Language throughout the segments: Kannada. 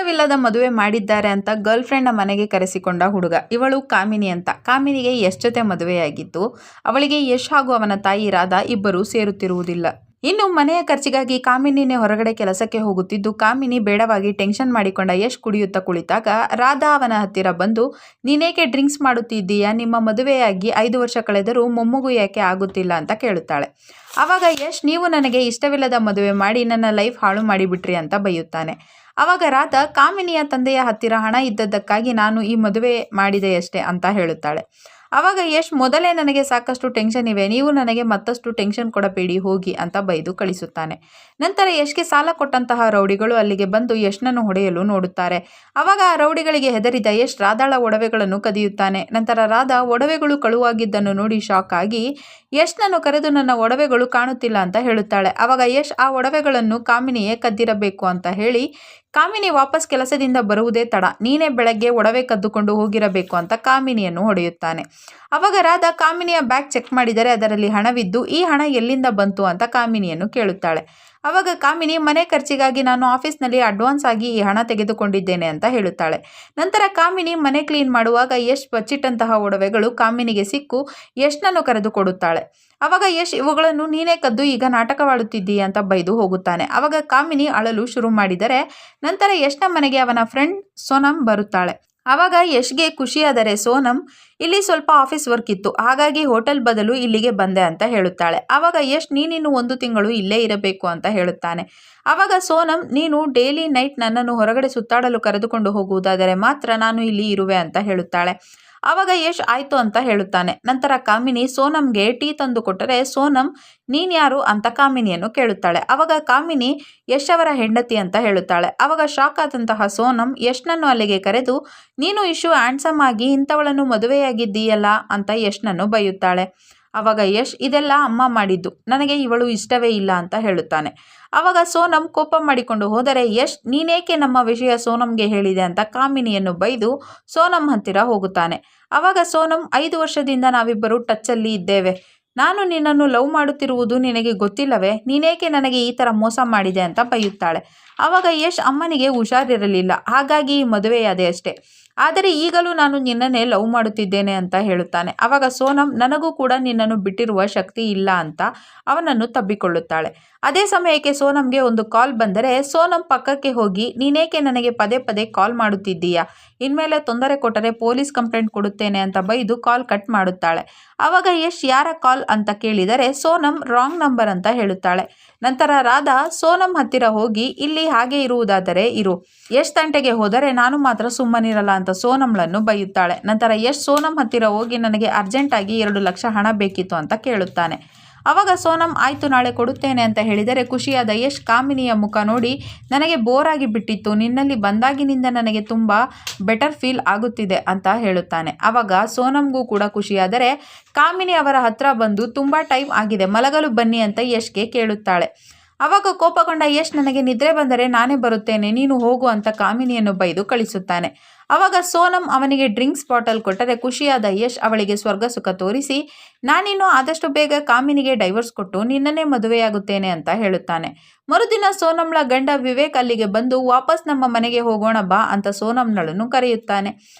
ಇಷ್ಟವಿಲ್ಲದ ಮದುವೆ ಮಾಡಿದ್ದಾರೆ ಅಂತ ಗರ್ಲ್ ಫ್ರೆಂಡ್ನ ಮನೆಗೆ ಕರೆಸಿಕೊಂಡ ಹುಡುಗ. ಇವಳು ಕಾಮಿನಿ ಅಂತ. ಕಾಮಿನಿಗೆ ಯಶ್ ಜೊತೆ ಮದುವೆಯಾಗಿದ್ದು ಅವಳಿಗೆ ಯಶ್ ಹಾಗೂ ಅವನ ತಾಯಿ ರಾಧಾ ಇಬ್ಬರೂ ಸೇರುತ್ತಿರುವುದಿಲ್ಲ. ಇನ್ನು ಮನೆಯ ಖರ್ಚಿಗಾಗಿ ಕಾಮಿನಿನೇ ಹೊರಗಡೆ ಕೆಲಸಕ್ಕೆ ಹೋಗುತ್ತಿದ್ದು ಕಾಮಿನಿ ಬೇಡವಾಗಿ ಟೆನ್ಷನ್ ಮಾಡಿಕೊಂಡ ಯಶ್ ಕುಡಿಯುತ್ತಾ ಕುಳಿತಾಗ ರಾಧಾ ಅವನ ಹತ್ತಿರ ಬಂದು, ನೀನೇಕೆ ಡ್ರಿಂಕ್ಸ್ ಮಾಡುತ್ತಿದ್ದೀಯಾ? ನಿಮ್ಮ ಮದುವೆಯಾಗಿ 5 ವರ್ಷ ಕಳೆದರೂ ಮೊಮ್ಮಗು ಯಾಕೆ ಆಗುತ್ತಿಲ್ಲ ಅಂತ ಕೇಳುತ್ತಾಳೆ. ಆವಾಗ ಯಶ್, ನೀವು ನನಗೆ ಇಷ್ಟವಿಲ್ಲದ ಮದುವೆ ಮಾಡಿ ನನ್ನ ಲೈಫ್ ಹಾಳು ಮಾಡಿಬಿಟ್ರಿ ಅಂತ ಬೈಯುತ್ತಾನೆ. ಆವಾಗ ರಾಧಾ, ಕಾಮಿನಿಯ ತಂದೆಯ ಹತ್ತಿರ ಹಣ ಇದ್ದದ್ದಕ್ಕಾಗಿ ನಾನು ಈ ಮದುವೆ ಮಾಡಿದೆಯಷ್ಟೇ ಅಂತ ಹೇಳುತ್ತಾಳೆ. ಆವಾಗ ಯಶ್, ಮೊದಲೇ ನನಗೆ ಸಾಕಷ್ಟು ಟೆನ್ಷನ್ ಇವೆ, ನೀವು ನನಗೆ ಮತ್ತಷ್ಟು ಟೆನ್ಷನ್ ಕೊಡಬೇಡಿ ಹೋಗಿ ಅಂತ ಬೈದು ಕಳಿಸುತ್ತಾನೆ. ನಂತರ ಯಶ್ಗೆ ಸಾಲ ಕೊಟ್ಟಂತಹ ರೌಡಿಗಳು ಅಲ್ಲಿಗೆ ಬಂದು ಯಶ್ನನ್ನು ಹೊಡೆಯಲು ನೋಡುತ್ತಾರೆ. ಆವಾಗ ಆ ರೌಡಿಗಳಿಗೆ ಹೆದರಿದ ಯಶ್ ರಾಧಾಳ ಒಡವೆಗಳನ್ನು ಕದಿಯುತ್ತಾನೆ. ನಂತರ ರಾಧಾ ಒಡವೆಗಳು ಕಳುವಾಗಿದ್ದನ್ನು ನೋಡಿ ಶಾಕ್ ಆಗಿ ಯಶ್ನನ್ನು ಕರೆದು ನನ್ನ ಒಡವೆಗಳು ಕಾಣುತ್ತಿಲ್ಲ ಅಂತ ಹೇಳುತ್ತಾಳೆ. ಆವಾಗ ಯಶ್ ಆ ಒಡವೆಗಳನ್ನು ಕಾಮಿನಿಯೇ ಕದ್ದಿರಬೇಕು ಅಂತ ಹೇಳಿ, ಕಾಮಿನಿ ವಾಪಸ್ ಕೆಲಸದಿಂದ ಬರುವುದೇ ತಡ, ನೀನೇ ಬೆಳಗ್ಗೆ ಒಡವೆ ಕದ್ದುಕೊಂಡು ಹೋಗಿರಬೇಕು ಅಂತ ಕಾಮಿನಿಯನ್ನು ಹೊಡೆಯುತ್ತಾನೆ. ಅವಾಗ ರಾಧಾ ಕಾಮಿನಿಯ ಬ್ಯಾಗ್ ಚೆಕ್ ಮಾಡಿದರೆ ಅದರಲ್ಲಿ ಹಣವಿದ್ದು ಈ ಹಣ ಎಲ್ಲಿಂದ ಬಂತು ಅಂತ ಕಾಮಿನಿಯನ್ನು ಕೇಳುತ್ತಾಳೆ. ಆವಾಗ ಕಾಮಿನಿ, ಮನೆ ಖರ್ಚಿಗಾಗಿ ನಾನು ಆಫೀಸ್ನಲ್ಲಿ ಅಡ್ವಾನ್ಸ್ ಆಗಿ ಈ ಹಣ ತೆಗೆದುಕೊಂಡಿದ್ದೇನೆ ಅಂತ ಹೇಳುತ್ತಾಳೆ. ನಂತರ ಕಾಮಿನಿ ಮನೆ ಕ್ಲೀನ್ ಮಾಡುವಾಗ ಯಶ್ ಬಚ್ಚಿಟ್ಟಂತಹ ಒಡವೆಗಳು ಕಾಮಿನಿಗೆ ಸಿಕ್ಕು ಯಶ್ನನ್ನು ಕರೆದು ಕೊಡುತ್ತಾಳೆ. ಆವಾಗ ಯಶ್, ಇವುಗಳನ್ನು ನೀನೇ ಕದ್ದು ಈಗ ನಾಟಕವಾಡುತ್ತಿದ್ದೀಯ ಅಂತ ಬೈದು ಹೋಗುತ್ತಾನೆ. ಆವಾಗ ಕಾಮಿನಿ ಅಳಲು ಶುರು ಮಾಡಿದರೆ ನಂತರ ಯಶ್ನ ಮನೆಗೆ ಅವನ ಫ್ರೆಂಡ್ ಸೋನಮ್ ಬರುತ್ತಾಳೆ. ಆವಾಗ ಯಶ್ಗೆ ಖುಷಿಯಾದರೆ ಸೋನಮ್, ಇಲ್ಲಿ ಸ್ವಲ್ಪ ಆಫೀಸ್ ವರ್ಕ್ ಇತ್ತು, ಹಾಗಾಗಿ ಹೋಟೆಲ್ ಬದಲು ಇಲ್ಲಿಗೆ ಬಂದೆ ಅಂತ ಹೇಳುತ್ತಾಳೆ. ಆವಾಗ ಯಶ್, ನೀನಿನ್ನು 1 ತಿಂಗಳು ಇಲ್ಲೇ ಇರಬೇಕು ಅಂತ ಹೇಳುತ್ತಾನೆ. ಆವಾಗ ಸೋನಮ್, ನೀನು ಡೈಲಿ ನೈಟ್ ನನ್ನನ್ನು ಹೊರಗಡೆ ಸುತ್ತಾಡಲು ಕರೆದುಕೊಂಡು ಹೋಗುವುದಾದರೆ ಮಾತ್ರ ನಾನು ಇಲ್ಲಿ ಇರುವೆ ಅಂತ ಹೇಳುತ್ತಾಳೆ. ಆವಾಗ ಯಶ್ ಆಯ್ತು ಅಂತ ಹೇಳುತ್ತಾನೆ. ನಂತರ ಕಾಮಿನಿ ಸೋನಮ್ಗೆ ಟೀ ತಂದು ಕೊಟ್ಟರೆ ಸೋನಮ್, ನೀನ್ಯಾರು ಅಂತ ಕಾಮಿನಿಯನ್ನು ಕೇಳುತ್ತಾಳೆ. ಆವಾಗ ಕಾಮಿನಿ ಯಶ್ ಅವರ ಹೆಂಡತಿ ಅಂತ ಹೇಳುತ್ತಾಳೆ. ಆವಾಗ ಶಾಕ್ ಆದಂತಹ ಸೋನಮ್ ಯಶ್ನನ್ನು ಅಲ್ಲಿಗೆ ಕರೆದು, ನೀನು ಇಷ್ಟು ಹ್ಯಾಂಡ್ಸಮ್ ಆಗಿ ಇಂಥವಳನ್ನು ಮದುವೆಯಾಗಿದ್ದೀಯಲ್ಲ ಅಂತ ಯಶ್ನನ್ನು ಬೈಯುತ್ತಾಳೆ. ಆವಾಗ ಯಶ್, ಇದೆಲ್ಲ ಅಮ್ಮ ಮಾಡಿದ್ದು, ನನಗೆ ಇವಳು ಇಷ್ಟವೇ ಇಲ್ಲ ಅಂತ ಹೇಳುತ್ತಾನೆ. ಆವಾಗ ಸೋನಮ್ ಕೋಪ ಮಾಡಿಕೊಂಡು ಹೋದರೆ ಯಶ್, ನೀನೇಕೆ ನಮ್ಮ ವಿಷಯ ಸೋನಮ್ಗೆ ಹೇಳಿದೆ ಅಂತ ಕಾಮಿನಿಯನ್ನು ಬೈದು ಸೋನಮ್ ಹತ್ತಿರ ಹೋಗುತ್ತಾನೆ. ಆವಾಗ ಸೋನಮ್, 5 ವರ್ಷದಿಂದ ನಾವಿಬ್ಬರು ಟಚ್ಚಲ್ಲಿ ಇದ್ದೇವೆ, ನಾನು ನಿನ್ನನ್ನು ಲವ್ ಮಾಡುತ್ತಿರುವುದು ನಿನಗೆ ಗೊತ್ತಿಲ್ಲವೇ? ನೀನೇಕೆ ನನಗೆ ಈ ಥರ ಮೋಸ ಮಾಡಿದೆ ಅಂತ ಬೈಯುತ್ತಾಳೆ. ಆವಾಗ ಯಶ್, ಅಮ್ಮನಿಗೆ ಹುಷಾರಿರಲಿಲ್ಲ, ಹಾಗಾಗಿ ಮದುವೆಯಾದೆ ಅಷ್ಟೇ, ಆದರೆ ಈಗಲೂ ನಾನು ನಿನ್ನನ್ನೇ ಲವ್ ಮಾಡುತ್ತಿದ್ದೇನೆ ಅಂತ ಹೇಳುತ್ತಾನೆ. ಆವಾಗ ಸೋನಮ್, ನನಗೂ ಕೂಡ ನಿನ್ನನ್ನು ಬಿಟ್ಟಿರುವ ಶಕ್ತಿ ಇಲ್ಲ ಅಂತ ಅವನನ್ನು ತಬ್ಬಿಕೊಳ್ಳುತ್ತಾಳೆ. ಅದೇ ಸಮಯಕ್ಕೆ ಸೋನಮ್ಗೆ ಒಂದು ಕಾಲ್ ಬಂದರೆ ಸೋನಮ್ ಪಕ್ಕಕ್ಕೆ ಹೋಗಿ, ನೀನೇಕೆ ನನಗೆ ಪದೇ ಪದೇ ಕಾಲ್ ಮಾಡುತ್ತಿದ್ದೀಯಾ? ಇನ್ಮೇಲೆ ತೊಂದರೆ ಕೊಟ್ಟರೆ ಪೊಲೀಸ್ ಕಂಪ್ಲೇಂಟ್ ಕೊಡುತ್ತೇನೆ ಅಂತ ಬೈದು ಕಾಲ್ ಕಟ್ ಮಾಡುತ್ತಾಳೆ. ಆವಾಗ ಯಶ್, ಯಾರ ಕಾಲ್ ಅಂತ ಕೇಳಿದರೆ ಸೋನಮ್ ರಾಂಗ್ ನಂಬರ್ ಅಂತ ಹೇಳುತ್ತಾಳೆ. ನಂತರ ರಾಧಾ ಸೋನಮ್ ಹತ್ತಿರ ಹೋಗಿ, ಇಲ್ಲಿ ಹಾಗೆ ಇರುವುದಾದರೆ ಇರು, ಯಶ್ ತಂಟೆಗೆ ಹೋದರೆ ನಾನು ಮಾತ್ರ ಸುಮ್ಮನಿರಲ್ಲ ಅಂತ ಸೋನಮ್ಳನ್ನು ಬೈಯುತ್ತಾಳೆ. ನಂತರ ಯಶ್ ಸೋನಮ್ ಹತ್ತಿರ ಹೋಗಿ, ನನಗೆ ಅರ್ಜೆಂಟಾಗಿ 2 ಲಕ್ಷ ಹಣ ಬೇಕಿತ್ತು ಅಂತ ಕೇಳುತ್ತಾನೆ. ಆವಾಗ ಸೋನಮ್ ಆಯ್ತು ನಾಳೆ ಕೊಡುತ್ತೇನೆ ಅಂತ ಹೇಳಿದರೆ ಖುಷಿಯಾದ ಯಶ್ ಕಾಮಿನಿಯ ಮುಖ ನೋಡಿ, ನನಗೆ ಬೋರ್ ಆಗಿ ಬಿಟ್ಟಿತ್ತು, ನಿನ್ನಲ್ಲಿ ಬಂದಾಗಿನಿಂದ ನನಗೆ ತುಂಬ ಬೆಟರ್ ಫೀಲ್ ಆಗುತ್ತಿದೆ ಅಂತ ಹೇಳುತ್ತಾನೆ. ಆವಾಗ ಸೋನಮ್ಗೂ ಕೂಡ ಖುಷಿಯಾದರೆ ಕಾಮಿನಿ ಅವರ ಹತ್ರ ಬಂದು ತುಂಬ ಟೈಮ್ ಆಗಿದೆ, ಮಲಗಲು ಬನ್ನಿ ಅಂತ ಯಶ್ಗೆ ಕೇಳುತ್ತಾಳೆ. ಆವಾಗ ಕೋಪಗೊಂಡ ಯಶ್, ನನಗೆ ನಿದ್ರೆ ಬಂದರೆ ನಾನೇ ಬರುತ್ತೇನೆ, ನೀನು ಹೋಗು ಅಂತ ಕಾಮಿನಿಯನ್ನು ಬೈದು ಕಳಿಸುತ್ತಾನೆ. ಆವಾಗ ಸೋನಮ್ ಅವನಿಗೆ ಡ್ರಿಂಕ್ಸ್ ಬಾಟಲ್ ಕೊಟ್ಟರೆ ಖುಷಿಯಾದ ಯಶ್ ಅವಳಿಗೆ ಸ್ವರ್ಗ ಸುಖ ತೋರಿಸಿ, ನಾನಿನ್ನು ಆದಷ್ಟು ಬೇಗ ಕಾಮಿನಿಗೆ ಡೈವರ್ಸ್ ಕೊಟ್ಟು ನಿನ್ನನ್ನೇ ಮದುವೆಯಾಗುತ್ತೇನೆ ಅಂತ ಹೇಳುತ್ತಾನೆ. ಮರುದಿನ ಸೋನಮ್ಳ ಗಂಡ ವಿವೇಕ್ ಅಲ್ಲಿಗೆ ಬಂದು, ವಾಪಸ್ ನಮ್ಮ ಮನೆಗೆ ಹೋಗೋಣ ಬಾ ಅಂತ ಸೋನಮ್ನಳನ್ನು ಕರೆಯುತ್ತಾನೆ.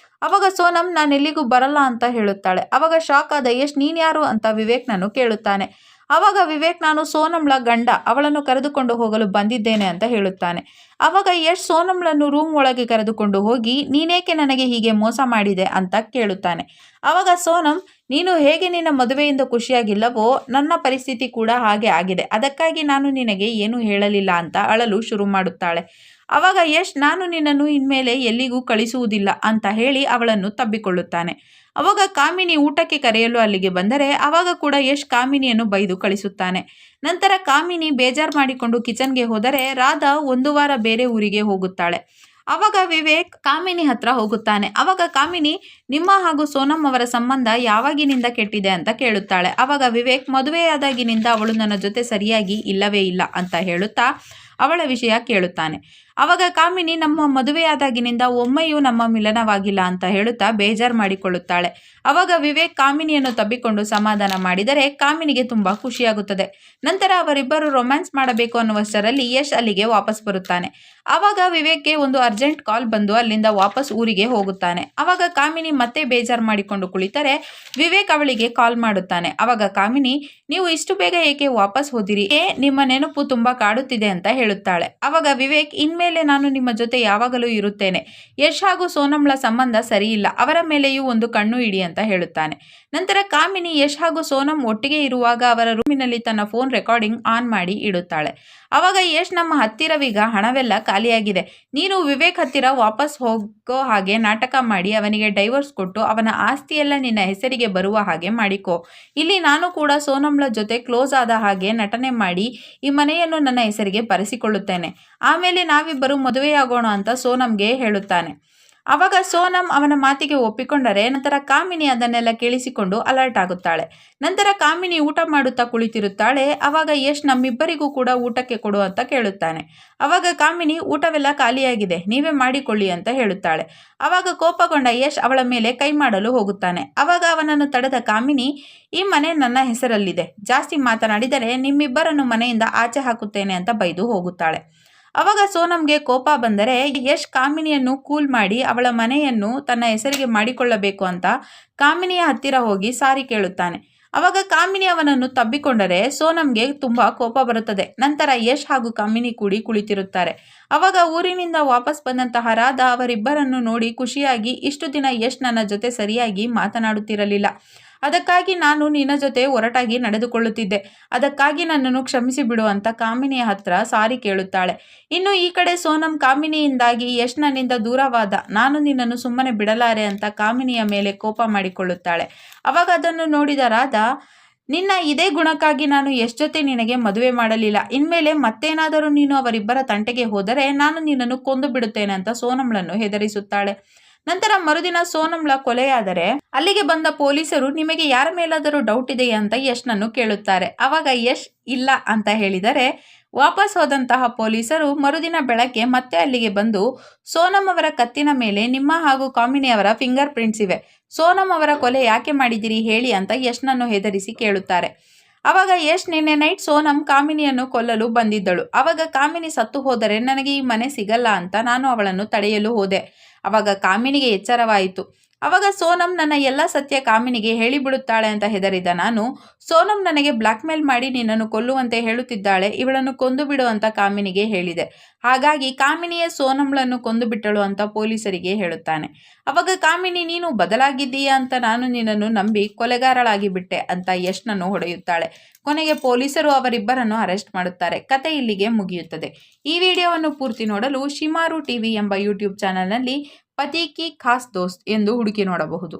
ಅವಾಗ ಸೋನಮ್, ನಾನೆಲ್ಲಿಗೂ ಬರಲ್ಲ ಅಂತ ಹೇಳುತ್ತಾಳೆ. ಅವಾಗ ಶಾಕ್ ಆದ ಯಶ್, ನೀನ್ಯಾರು ಅಂತ ವಿವೇಕ್ನನ್ನು ಕೇಳುತ್ತಾನೆ. ಆವಾಗ ವಿವೇಕ್, ನಾನು ಸೋನಮ್ಳ ಗಂಡ, ಅವಳನ್ನು ಕರೆದುಕೊಂಡು ಹೋಗಲು ಬಂದಿದ್ದೇನೆ ಅಂತ ಹೇಳುತ್ತಾನೆ. ಆವಾಗ ಯಶ್ ಸೋನಮ್ಳನ್ನು ರೂಮ್ ಒಳಗೆ ಕರೆದುಕೊಂಡು ಹೋಗಿ, ನೀನೇಕೆ ನನಗೆ ಹೀಗೆ ಮೋಸ ಮಾಡಿದೆ ಅಂತ ಕೇಳುತ್ತಾನೆ. ಆವಾಗ ಸೋನಮ್, ನೀನು ಹೇಗೆ ನಿನ್ನ ಮದುವೆಯಿಂದ ಖುಷಿಯಾಗಿಲ್ಲವೋ ನನ್ನ ಪರಿಸ್ಥಿತಿ ಕೂಡ ಹಾಗೆ ಆಗಿದೆ, ಅದಕ್ಕಾಗಿ ನಾನು ನಿನಗೆ ಏನೂ ಹೇಳಲಿಲ್ಲ ಅಂತ ಅಳಲು ಶುರು ಮಾಡುತ್ತಾಳೆ. ಆವಾಗ ಯಶ್, ನಾನು ನಿನ್ನನ್ನು ಇನ್ಮೇಲೆ ಎಲ್ಲಿಗೂ ಕಳಿಸುವುದಿಲ್ಲ ಅಂತ ಹೇಳಿ ಅವಳನ್ನು ತಬ್ಬಿಕೊಳ್ಳುತ್ತಾನೆ. ಅವಾಗ ಕಾಮಿನಿ ಊಟಕ್ಕೆ ಕರೆಯಲು ಅಲ್ಲಿಗೆ ಬಂದರೆ ಆವಾಗ ಕೂಡ ಯಶ್ ಕಾಮಿನಿಯನ್ನು ಬೈದು ಕಳಿಸುತ್ತಾನೆ. ನಂತರ ಕಾಮಿನಿ ಬೇಜಾರು ಮಾಡಿಕೊಂಡು ಕಿಚನ್ಗೆ ಹೋದರೆ ರಾಧಾ 1 ವಾರ ಬೇರೆ ಊರಿಗೆ ಹೋಗುತ್ತಾಳೆ. ಆವಾಗ ವಿವೇಕ್ ಕಾಮಿನಿ ಹತ್ರ ಹೋಗುತ್ತಾನೆ. ಆವಾಗ ಕಾಮಿನಿ, ನಿಮ್ಮ ಹಾಗೂ ಸೋನಮ್ ಅವರ ಸಂಬಂಧ ಯಾವಾಗಿನಿಂದ ಕೆಟ್ಟಿದೆ ಅಂತ ಕೇಳುತ್ತಾಳೆ. ಆವಾಗ ವಿವೇಕ್, ಮದುವೆಯಾದಾಗಿನಿಂದ ಅವಳು ನನ್ನ ಜೊತೆ ಸರಿಯಾಗಿ ಇಲ್ಲವೇ ಇಲ್ಲ ಅಂತ ಹೇಳುತ್ತಾ ಅವಳ ವಿಷಯ ಕೇಳುತ್ತಾನೆ. ಅವಾಗ ಕಾಮಿನಿ ನಮ್ಮ ಮದುವೆಯಾದಾಗಿನಿಂದ ಒಮ್ಮೆಯೂ ನಮ್ಮ ಮಿಲನವಾಗಿಲ್ಲ ಅಂತ ಹೇಳುತ್ತಾ ಬೇಜಾರು ಮಾಡಿಕೊಳ್ಳುತ್ತಾಳೆ. ಅವಾಗ ವಿವೇಕ್ ಕಾಮಿನಿಯನ್ನು ತಬ್ಬಿಕೊಂಡು ಸಮಾಧಾನ ಮಾಡಿದರೆ ಕಾಮಿನಿಗೆ ತುಂಬಾ ಖುಷಿಯಾಗುತ್ತದೆ. ನಂತರ ಅವರಿಬ್ಬರು ರೊಮ್ಯಾನ್ಸ್ ಮಾಡಬೇಕು ಅನ್ನುವಷ್ಟರಲ್ಲಿ ಯಶ್ ಅಲ್ಲಿಗೆ ವಾಪಸ್ ಬರುತ್ತಾನೆ. ಆವಾಗ ವಿವೇಕ್ಗೆ ಒಂದು ಅರ್ಜೆಂಟ್ ಕಾಲ್ ಬಂದು ಅಲ್ಲಿಂದ ವಾಪಸ್ ಊರಿಗೆ ಹೋಗುತ್ತಾನೆ. ಅವಾಗ ಕಾಮಿನಿ ಮತ್ತೆ ಬೇಜಾರು ಮಾಡಿಕೊಂಡು ಕುಳಿತರೆ ವಿವೇಕ್ ಅವಳಿಗೆ ಕಾಲ್ ಮಾಡುತ್ತಾನೆ. ಅವಾಗ ಕಾಮಿನಿ, ನೀವು ಇಷ್ಟು ಬೇಗ ಏಕೆ ವಾಪಸ್ ಹೋದಿರಿ? ನಿಮ್ಮ ನೆನಪು ತುಂಬಾ ಕಾಡುತ್ತಿದೆ ಅಂತ ಹೇಳುತ್ತಾಳೆ. ಅವಾಗ ವಿವೇಕ್, ಇನ್ಮೇಲೆ ನಾನು ನಿಮ್ಮ ಜೊತೆ ಯಾವಾಗಲೂ ಇರುತ್ತೇನೆ. ಯಶ್ ಹಾಗೂ ಸೋನಂಳ ಸಂಬಂಧ ಸರಿಯಿಲ್ಲ, ಅವರ ಮೇಲೆಯೂ ಒಂದು ಕಣ್ಣು ಇಡಿ ಅಂತ ಹೇಳುತ್ತಾನೆ. ನಂತರ ಕಾಮಿನಿ ಯಶ್ ಹಾಗೂ ಸೋನಂ ಒಟ್ಟಿಗೆ ಇರುವಾಗ ಅವರ ರೂಮಿನಲ್ಲಿ ತನ್ನ ಫೋನ್ ರೆಕಾರ್ಡಿಂಗ್ ಆನ್ ಮಾಡಿ ಇಡುತ್ತಾಳೆ. ಅವಾಗ ಯಶ್, ನಮ್ಮ ಹತ್ತಿರವೀಗ ಹಣವೆಲ್ಲ ಖಾಲಿಯಾಗಿದೆ. ನೀನು ವಿವೇಕ್ ಹತ್ತಿರ ವಾಪಸ್ ಹೋಗೋ ಹಾಗೆ ನಾಟಕ ಮಾಡಿ ಅವನಿಗೆ ಡೈವರ್ಸ್ ಕೊಟ್ಟು ಅವನ ಆಸ್ತಿಯೆಲ್ಲ ನಿನ್ನ ಹೆಸರಿಗೆ ಬರುವ ಹಾಗೆ ಮಾಡಿಕೋ. ಇಲ್ಲಿ ನಾನು ಕೂಡ ಸೋನಂಳ ಜೊತೆ ಕ್ಲೋಸ್ ಆದ ಹಾಗೆ ನಟನೆ ಮಾಡಿ ಈ ಮನೆಯನ್ನು ನನ್ನ ಹೆಸರಿಗೆ ಬರೆಸಿಕೊಳ್ಳುತ್ತೇನೆ. ಆಮೇಲೆ ನಾವಿಬ್ಬರು ಮದುವೆಯಾಗೋಣ ಅಂತ ಸೋನಂಗೆ ಹೇಳುತ್ತಾನೆ. ಅವಾಗ ಸೋನಂ ಅವನ ಮಾತಿಗೆ ಒಪ್ಪಿಕೊಂಡರೆ ನಂತರ ಕಾಮಿನಿ ಅದನ್ನೆಲ್ಲ ಕೇಳಿಸಿಕೊಂಡು ಅಲರ್ಟ್ ಆಗುತ್ತಾಳೆ. ನಂತರ ಕಾಮಿನಿ ಊಟ ಮಾಡುತ್ತಾ ಕುಳಿತಿರುತ್ತಾಳೆ. ಅವಾಗ ಯಶ್, ನಮ್ಮಿಬ್ಬರಿಗೂ ಕೂಡ ಊಟಕ್ಕೆ ಕೊಡು ಅಂತ ಕೇಳುತ್ತಾನೆ. ಅವಾಗ ಕಾಮಿನಿ, ಊಟವೆಲ್ಲ ಖಾಲಿಯಾಗಿದೆ, ನೀವೇ ಮಾಡಿಕೊಳ್ಳಿ ಅಂತ ಹೇಳುತ್ತಾಳೆ. ಅವಾಗ ಕೋಪಗೊಂಡ ಯಶ್ ಅವಳ ಮೇಲೆ ಕೈ ಮಾಡಲು ಹೋಗುತ್ತಾನೆ. ಅವಾಗ ಅವನನ್ನು ತಡೆದ ಕಾಮಿನಿ, ಈ ಮನೆ ನನ್ನ ಹೆಸರಲ್ಲಿದೆ, ಜಾಸ್ತಿ ಮಾತನಾಡಿದರೆ ನಿಮ್ಮಿಬ್ಬರನ್ನು ಮನೆಯಿಂದ ಆಚೆ ಹಾಕುತ್ತೇನೆ ಅಂತ ಬೈದು ಹೋಗುತ್ತಾಳೆ. ಅವಾಗ ಸೋನಂಗೆ ಕೋಪ ಬಂದರೆ ಯಶ್ ಕಾಮಿನಿಯನ್ನು ಕೂಲ್ ಮಾಡಿ ಅವಳ ಮನೆಯನ್ನು ತನ್ನ ಹೆಸರಿಗೆ ಮಾಡಿಕೊಳ್ಳಬೇಕು ಅಂತ ಕಾಮಿನಿಯ ಹತ್ತಿರ ಹೋಗಿ ಸಾರಿ ಕೇಳುತ್ತಾನೆ. ಅವಾಗ ಕಾಮಿನಿ ಅವನನ್ನು ತಬ್ಬಿಕೊಂಡರೆ ಸೋನಂಗೆ ತುಂಬಾ ಕೋಪ ಬರುತ್ತದೆ. ನಂತರ ಯಶ್ ಹಾಗೂ ಕಾಮಿನಿ ಕೂಡಿ ಕುಳಿತಿರುತ್ತಾರೆ. ಅವಾಗ ಊರಿನಿಂದ ವಾಪಸ್ ಬಂದಂತಹ ರಾಧಾ ಅವರಿಬ್ಬರನ್ನು ನೋಡಿ ಖುಷಿಯಾಗಿ, ಇಷ್ಟು ದಿನ ಯಶ್ ನನ್ನ ಜೊತೆ ಸರಿಯಾಗಿ ಮಾತನಾಡುತ್ತಿರಲಿಲ್ಲ, ಅದಕ್ಕಾಗಿ ನಾನು ನಿನ್ನ ಜೊತೆ ಒರಟಾಗಿ ನಡೆದುಕೊಳ್ಳುತ್ತಿದ್ದೆ, ಅದಕ್ಕಾಗಿ ನನ್ನನ್ನು ಕ್ಷಮಿಸಿ ಬಿಡು ಅಂತ ಕಾಮಿನಿಯ ಹತ್ರ ಸಾರಿ ಕೇಳುತ್ತಾಳೆ. ಇನ್ನು ಈ ಕಡೆ ಸೋನಂ ಕಾಮಿನಿಯಿಂದಾಗಿ ಯಶ್ ನನ್ನಿಂದ ದೂರವಾದ, ನಾನು ನಿನ್ನನ್ನು ಸುಮ್ಮನೆ ಬಿಡಲಾರೆ ಅಂತ ಕಾಮಿನಿಯ ಮೇಲೆ ಕೋಪ ಮಾಡಿಕೊಳ್ಳುತ್ತಾಳೆ. ಅವಾಗ ಅದನ್ನು ನೋಡಿದ ರಾಧಾ, ನಿನ್ನ ಇದೇ ಗುಣಕ್ಕಾಗಿ ನಾನು ಯಶ್ ಜೊತೆ ನಿನಗೆ ಮದುವೆ ಮಾಡಲಿಲ್ಲ, ಇನ್ಮೇಲೆ ಮತ್ತೇನಾದರೂ ನೀನು ಅವರಿಬ್ಬರ ತಂಟೆಗೆ ಹೋದರೆ ನಾನು ನಿನ್ನನ್ನು ಕೊಂದು ಬಿಡುತ್ತೇನೆ ಅಂತ ಸೋನಂಳನ್ನು ಹೆದರಿಸುತ್ತಾಳೆ. ನಂತರ ಮರುದಿನ ಸೋನಂಳ ಕೊಲೆಯಾದರೆ ಅಲ್ಲಿಗೆ ಬಂದ ಪೊಲೀಸರು, ನಿಮಗೆ ಯಾರ ಮೇಲಾದರೂ ಡೌಟ್ ಇದೆಯಾ ಅಂತ ಯಶ್ನನ್ನು ಕೇಳುತ್ತಾರೆ. ಆವಾಗ ಯಶ್ ಇಲ್ಲ ಅಂತ ಹೇಳಿದರೆ ವಾಪಸ್ ಹೋದಂತಹ ಪೊಲೀಸರು ಮರುದಿನ ಬೆಳಗ್ಗೆ ಮತ್ತೆ ಅಲ್ಲಿಗೆ ಬಂದು, ಸೋನಂ ಅವರ ಕತ್ತಿನ ಮೇಲೆ ನಿಮ್ಮ ಹಾಗೂ ಕಾಮಿನಿ ಅವರ ಫಿಂಗರ್ ಪ್ರಿಂಟ್ಸ್ ಇವೆ, ಸೋನಂ ಅವರ ಕೊಲೆ ಯಾಕೆ ಮಾಡಿದಿರಿ ಹೇಳಿ ಅಂತ ಯಶ್ನನ್ನು ಹೆದರಿಸಿ ಕೇಳುತ್ತಾರೆ. ಅವಾಗ ಯಶ್, ನಿನ್ನೆ ನೈಟ್ ಸೋನಂ ಕಾಮಿನಿಯನ್ನು ಕೊಲ್ಲಲು ಬಂದಿದ್ದಳು, ಅವಾಗ ಕಾಮಿನಿ ಸತ್ತು ಹೋದರೆ ನನಗೆ ಈ ಮನೆ ಸಿಗಲ್ಲ ಅಂತ ನಾನು ಅವಳನ್ನು ತಡೆಯಲು ಹೋದೆ. ಅವಾಗ ಕಾಮಿನಿಗೆ ಎಚ್ಚರವಾಯಿತು. ಅವಾಗ ಸೋನಂ ನನ್ನ ಎಲ್ಲ ಸತ್ಯ ಕಾಮಿನಿಗೆ ಹೇಳಿಬಿಡುತ್ತಾಳೆ ಅಂತ ಹೆದರಿದ ನಾನು, ಸೋನಂ ನನಗೆ ಬ್ಲಾಕ್ ಮೇಲ್ ಮಾಡಿ ನಿನ್ನನ್ನು ಕೊಲ್ಲುವಂತೆ ಹೇಳುತ್ತಿದ್ದಾಳೆ, ಇವಳನ್ನು ಕೊಂದು ಬಿಡು ಅಂತ ಕಾಮಿನಿಗೆ ಹೇಳಿದೆ, ಹಾಗಾಗಿ ಕಾಮಿನಿಯೇ ಸೋನಂಳನ್ನು ಕೊಂದು ಬಿಟ್ಟಳು ಅಂತ ಪೊಲೀಸರಿಗೆ ಹೇಳುತ್ತಾನೆ. ಅವಾಗ ಕಾಮಿನಿ, ನೀನು ಬದಲಾಗಿದ್ದೀಯಾ ಅಂತ ನಾನು ನಿನ್ನನ್ನು ನಂಬಿ ಕೊಲೆಗಾರಳಾಗಿ ಬಿಟ್ಟೆ ಅಂತ ಯಶ್ನನ್ನು ಹೊಡೆಯುತ್ತಾಳೆ. ಕೊನೆಗೆ ಪೊಲೀಸರು ಅವರಿಬ್ಬರನ್ನು ಅರೆಸ್ಟ್ ಮಾಡುತ್ತಾರೆ. ಕತೆ ಇಲ್ಲಿಗೆ ಮುಗಿಯುತ್ತದೆ. ಈ ವಿಡಿಯೋವನ್ನು ಪೂರ್ತಿ ನೋಡಲು ಶಿಮಾರು ಟಿವಿ ಎಂಬ ಯೂಟ್ಯೂಬ್ ಚಾನಲ್ನಲ್ಲಿ ಪತಿ ಕಿ ಖಾಸ್ ದೋಸ್ತ್ ಎಂದು ಹುಡುಕಿ ನೋಡಬಹುದು.